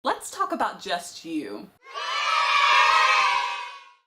Let's talk about Just You.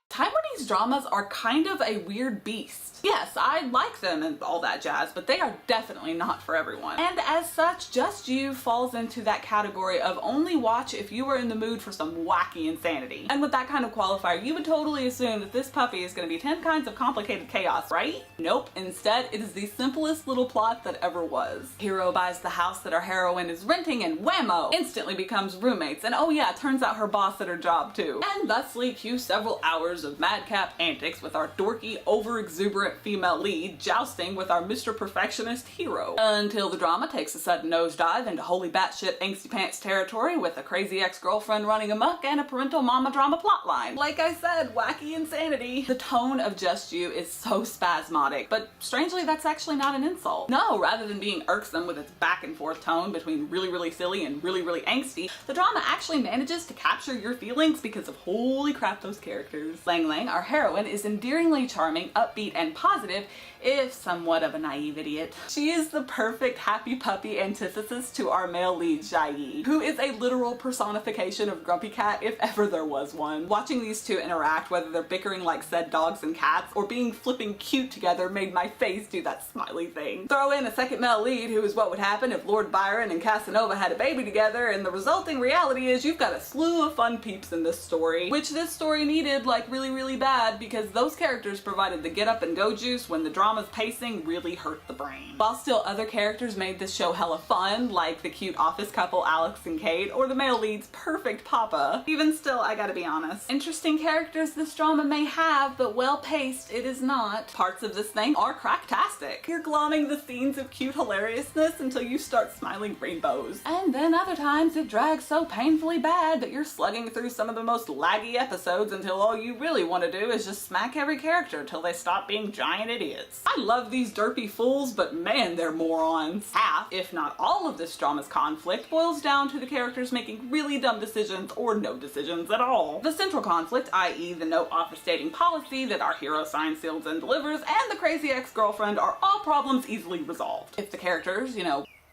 Taiwanese dramas are kind of a weird beast. Yes, I like them and all that jazz, but they are definitely not for everyone. And as such, Just You falls into that category of only watch if you are in the mood for some wacky insanity. And with that kind of qualifier, you would totally assume that this puppy is going to be 10 kinds of complicated chaos, right? Nope. Instead, it is the simplest little plot that ever was. Hero buys the house that our heroine is renting and whammo! Instantly becomes roommates, and oh yeah, turns out her boss at her job too. And thusly cue several hours of madcap antics with our dorky, over-exuberant female lead jousting with our Mr. Perfectionist hero. Until the drama takes a sudden nosedive into holy batshit angsty pants territory with a crazy ex-girlfriend running amok and a parental mama drama plotline. Like I said, wacky insanity. The tone of Just You is so spasmodic, but strangely that's actually not an insult. No, rather than being irksome with its back and forth tone between really silly and really angsty, the drama actually manages to capture your feelings because of holy crap those characters. Cheng Liang, our heroine, is endearingly charming, upbeat, and positive, if somewhat of a naive idiot. She is the perfect happy puppy antithesis to our male lead, Jai, who is a literal personification of Grumpy Cat if ever there was one. Watching these two interact, whether they're bickering like said dogs and cats or being flipping cute together, made my face do that smiley thing. Throw in a second male lead who is what would happen if Lord Byron and Casanova had a baby together, and the resulting reality is you've got a slew of fun peeps in this story, which this story needed like really bad because those characters provided the get up and go juice when the drama's pacing really hurt the brain. While still other characters made this show hella fun, like the cute office couple Alex and Kate, or the male lead's perfect papa. Even still, I gotta be honest. Interesting characters this drama may have, but well paced it is not. Parts of this thing are cracktastic. You're glomming the scenes of cute hilariousness until you start smiling rainbows. And then other times it drags so painfully bad that you're slugging through some of the most laggy episodes until all you really want to do is just smack every character till they stop being giant idiots. I love these derpy fools, but man, they're morons. Half, if not all of this drama's conflict boils down to the characters making really dumb decisions or no decisions at all. The central conflict, i.e. the no offer stating policy that our hero signs, seals, and delivers, and the crazy ex-girlfriend are all problems easily resolved. If the characters,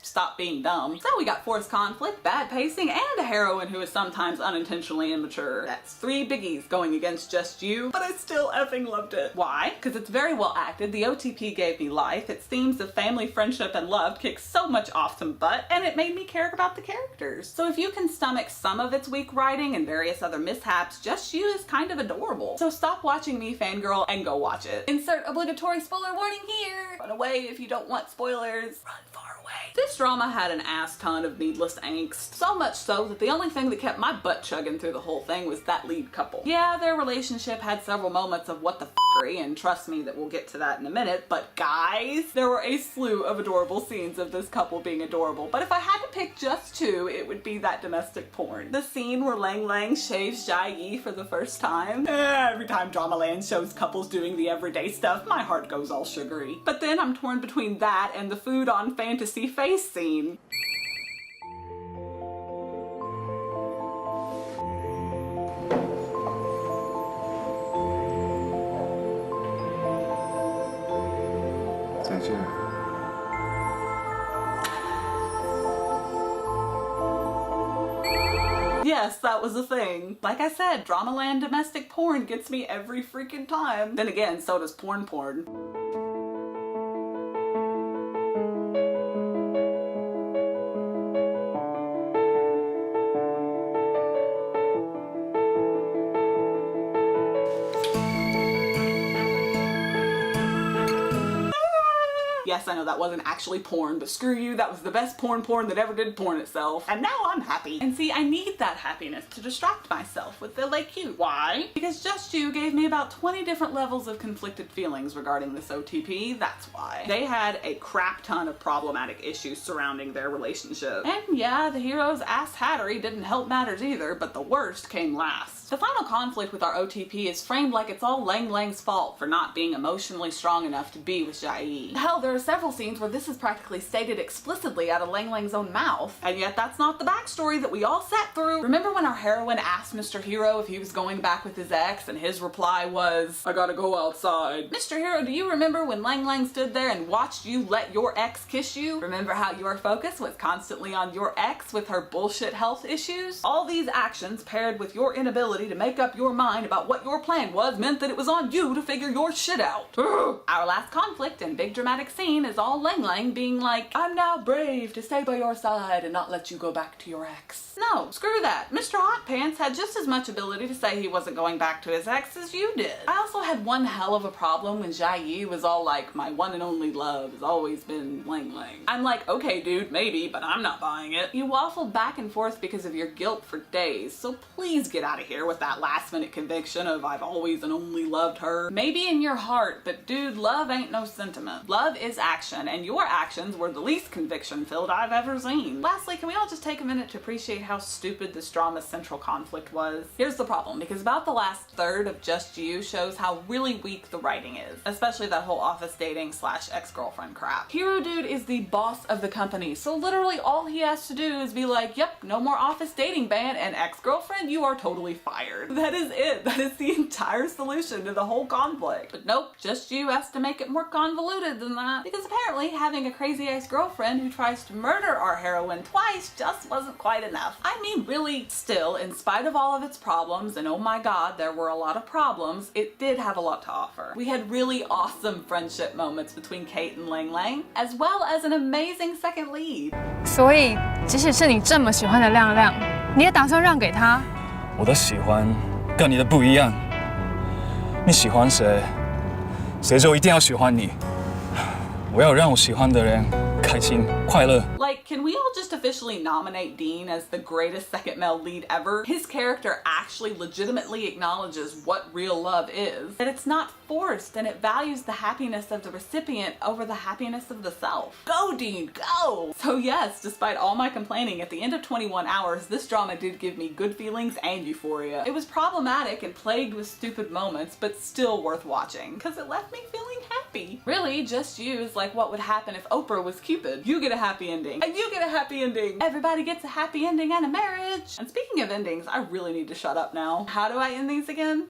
stop being dumb. So we got forced conflict, bad pacing, and a heroine who is sometimes unintentionally immature. That's 3 biggies going against Just You, but I still effing loved it. Why? Because it's very well acted, the OTP gave me life, its themes of family, friendship, and love kicked so much awesome butt, and it made me care about the characters. So if you can stomach some of its weak writing and various other mishaps, Just You is kind of adorable. So stop watching me fangirl and go watch it. Insert obligatory spoiler warning here. Run away if you don't want spoilers. Run far away. This drama had an ass ton of needless angst. So much so that the only thing that kept my butt chugging through the whole thing was that lead couple. Yeah, their relationship had several moments of what the f***ery, and trust me that we'll get to that in a minute, but guys, there were a slew of adorable scenes of this couple being adorable, but if I had to pick just 2, it would be that domestic porn. The scene where Cheng Liang shaves Jai Yi for the first time. Every time Dramaland shows couples doing the everyday stuff, my heart goes all sugary. But then I'm torn between that and the food on fantasy face scene. Yes, that was a thing. Like I said, Dramaland domestic porn gets me every freaking time. Then again, so does porn. Yes, I know that wasn't actually porn, but screw you, that was the best porn that ever did porn itself. And now I'm happy. And see, I need that happiness to distract myself with the like cute. Why? Because Just You gave me about 20 different levels of conflicted feelings regarding this OTP, that's why. They had a crap ton of problematic issues surrounding their relationship. And yeah, the hero's ass hattery didn't help matters either, but the worst came last. The final conflict with our OTP is framed like it's all Cheng Liang's fault for not being emotionally strong enough to be with Jai. Hell, there's are several scenes where this is practically stated explicitly out of Liang Liang's own mouth, and yet that's not the backstory that we all sat through. Remember when our heroine asked Mr. Hero if he was going back with his ex, and his reply was, "I gotta go outside." Mr. Hero, do you remember when Liang Liang stood there and watched you let your ex kiss you? Remember how your focus was constantly on your ex with her bullshit health issues? All these actions paired with your inability to make up your mind about what your plan was meant that it was on you to figure your shit out. Our last conflict and big dramatic scene is all Liang Liang being like, "I'm now brave to stay by your side and not let you go back to your ex." No, screw that. Mr. Hot Pants had just as much ability to say he wasn't going back to his ex as you did. I also had one hell of a problem when Jia Yi was all like, "My one and only love has always been Liang Liang." I'm like, okay dude, maybe, but I'm not buying it. You waffled back and forth because of your guilt for days, so please get out of here with that last minute conviction of "I've always and only loved her." Maybe in your heart, but dude, love ain't no sentiment. Love is action, and your actions were the least conviction filled I've ever seen. Lastly, can we all just take a minute to appreciate how stupid this drama's central conflict was? Here's the problem, because about the last third of Just You shows how really weak the writing is, especially that whole office dating / ex-girlfriend crap. Hero Dude is the boss of the company, so literally all he has to do is be like, "Yep, no more office dating ban, and ex-girlfriend, you are totally fired." That is it. That is the entire solution to the whole conflict. But nope, Just You has to make it more convoluted than that, because apparently having a crazy ex-girlfriend who tries to murder our heroine twice just wasn't quite enough. I mean, really, still, in spite of all of its problems, and oh my god, there were a lot of problems, it did have a lot to offer. We had really awesome friendship moments between Kate and Liang Liang, as well as an amazing second lead. 所以，即使是你这么喜欢的亮亮，你也打算让给他？我的喜欢跟你的不一样。你喜欢谁，谁就一定要喜欢你。我要让我喜欢的人开心快乐。 Like, can we all just officially nominate Dean as the greatest second male lead ever? His character actually legitimately acknowledges what real love is, that it's not forced, and it values the happiness of the recipient over the happiness of the self. Go, Dean, go! So yes, despite all my complaining, at the end of 21 hours, this drama did give me good feelings and euphoria. It was problematic and plagued with stupid moments, but still worth watching, because it left me feeling happy. Really, Just You is like what would happen if Oprah was Cupid. You get a happy ending, and you get a happy ending. Everybody gets a happy ending and a marriage. And speaking of endings, I really need to shut up now. How do I end these again?